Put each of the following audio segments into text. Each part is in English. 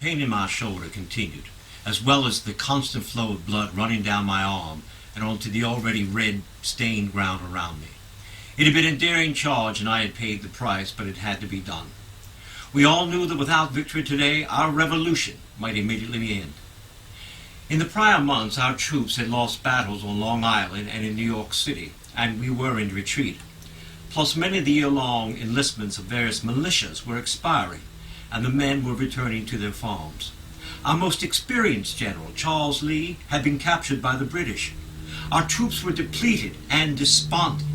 Pain in my shoulder continued, as well as the constant flow of blood running down my arm and onto the already red, stained ground around me. It had been a daring charge, and I had paid the price, but it had to be done. We all knew that without victory today, our revolution might immediately end. In the prior months, our troops had lost battles on Long Island and in New York City, and we were in retreat. Plus, many of the year-long enlistments of various militias were expiring, and the men were returning to their farms. Our most experienced general, Charles Lee, had been captured by the British. Our troops were depleted and despondent.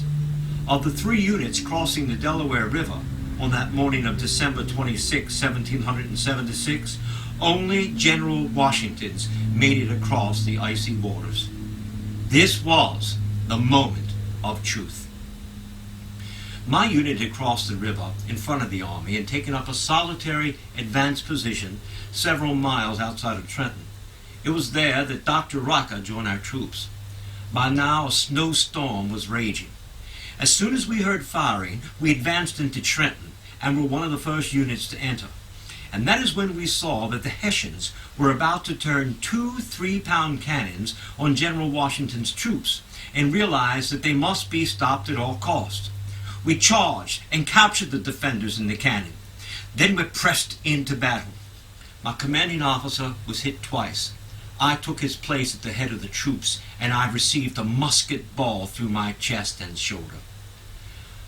Of the 3 units crossing the Delaware River on that morning of December 26, 1776, only General Washington's made it across the icy waters. This was the moment of truth. My unit had crossed the river in front of the army and taken up a solitary advanced position several miles outside of Trenton. It was there that Dr. Rocca joined our troops. By now, a snowstorm was raging. As soon as we heard firing, we advanced into Trenton and were one of the first units to enter. And that is when we saw that the Hessians were about to turn 2 3-pound cannons on General Washington's troops and realized that they must be stopped at all costs. We charged and captured the defenders in the cannon. Then we pressed into battle. My commanding officer was hit twice. I took his place at the head of the troops, and I received a musket ball through my chest and shoulder.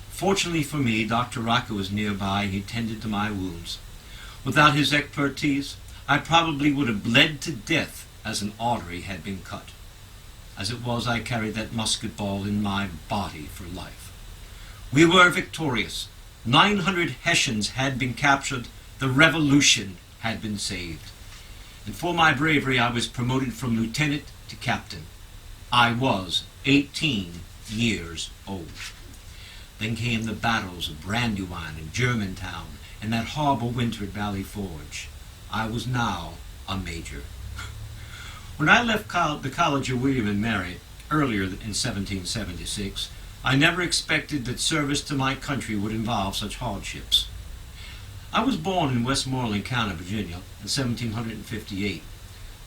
Fortunately for me, Dr. Rocca was nearby, and he tended to my wounds. Without his expertise, I probably would have bled to death as an artery had been cut. As it was, I carried that musket ball in my body for life. We were victorious. 900 Hessians had been captured. The revolution had been saved. And for my bravery, I was promoted from lieutenant to captain. I was 18 years old. Then came the battles of Brandywine and Germantown and that horrible winter at Valley Forge. I was now a major. When I left the College of William and Mary earlier in 1776, I never expected that service to my country would involve such hardships. I was born in Westmoreland County, Virginia, in 1758.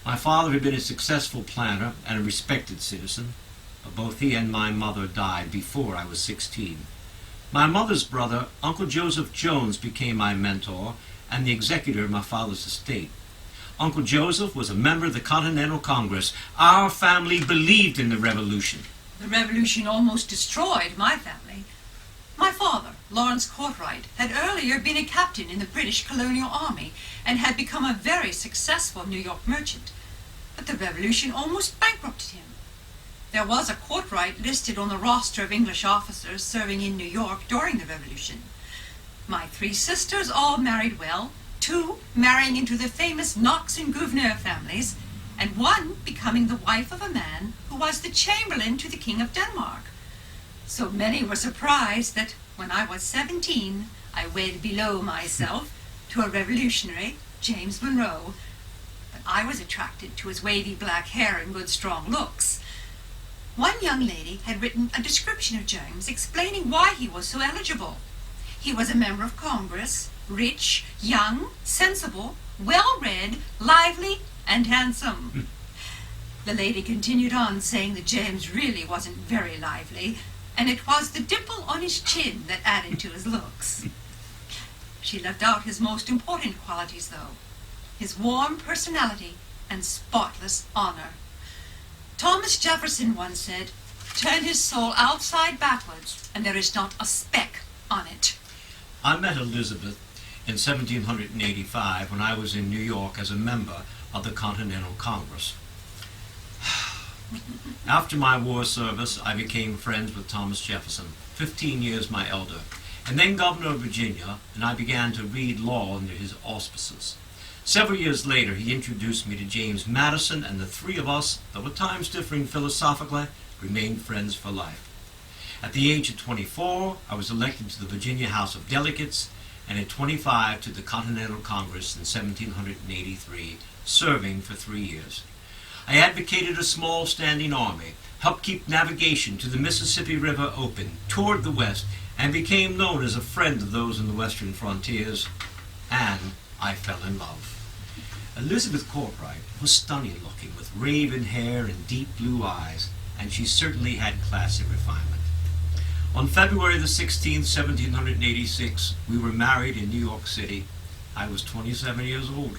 My father had been a successful planter and a respected citizen, but both he and my mother died before I was 16. My mother's brother, Uncle Joseph Jones, became my mentor and the executor of my father's estate. Uncle Joseph was a member of the Continental Congress. Our family believed in the Revolution. The Revolution almost destroyed my family. My father, Lawrence Cartwright, had earlier been a captain in the British colonial army and had become a very successful New York merchant. But the Revolution almost bankrupted him. There was a Cartwright listed on the roster of English officers serving in New York during the Revolution. My 3 sisters all married well, 2 marrying into the famous Knox and Gouverneur families, and 1 becoming the wife of a man who was the chamberlain to the King of Denmark. So many were surprised that when I was 17, I wed below myself to a revolutionary, James Monroe. But I was attracted to his wavy black hair and good strong looks. One young lady had written a description of James explaining why he was so eligible. He was a member of Congress, rich, young, sensible, well-read, lively, and handsome. The lady continued on saying that James really wasn't very lively, and it was the dimple on his chin that added to his looks. She left out his most important qualities, though, his warm personality and spotless honor. Thomas Jefferson once said, "Turn his soul outside backwards, and there is not a speck on it." I met Elizabeth in 1785 when I was in New York as a member of the Continental Congress. After my war service, I became friends with Thomas Jefferson, 15 years my elder, and then governor of Virginia, and I began to read law under his auspices. Several years later, he introduced me to James Madison, and the 3 of us, though at times differing philosophically, remained friends for life. At the age of 24, I was elected to the Virginia House of Delegates, and at 25 to the Continental Congress in 1783, serving for 3 years. I advocated a small standing army, helped keep navigation to the Mississippi River open toward the west, and became known as a friend of those in the western frontiers, and I fell in love. Elizabeth Courtright was stunning looking, with raven hair and deep blue eyes, and she certainly had class and refinement. On February the 16th, 1786, we were married in New York City. I was 27 years old.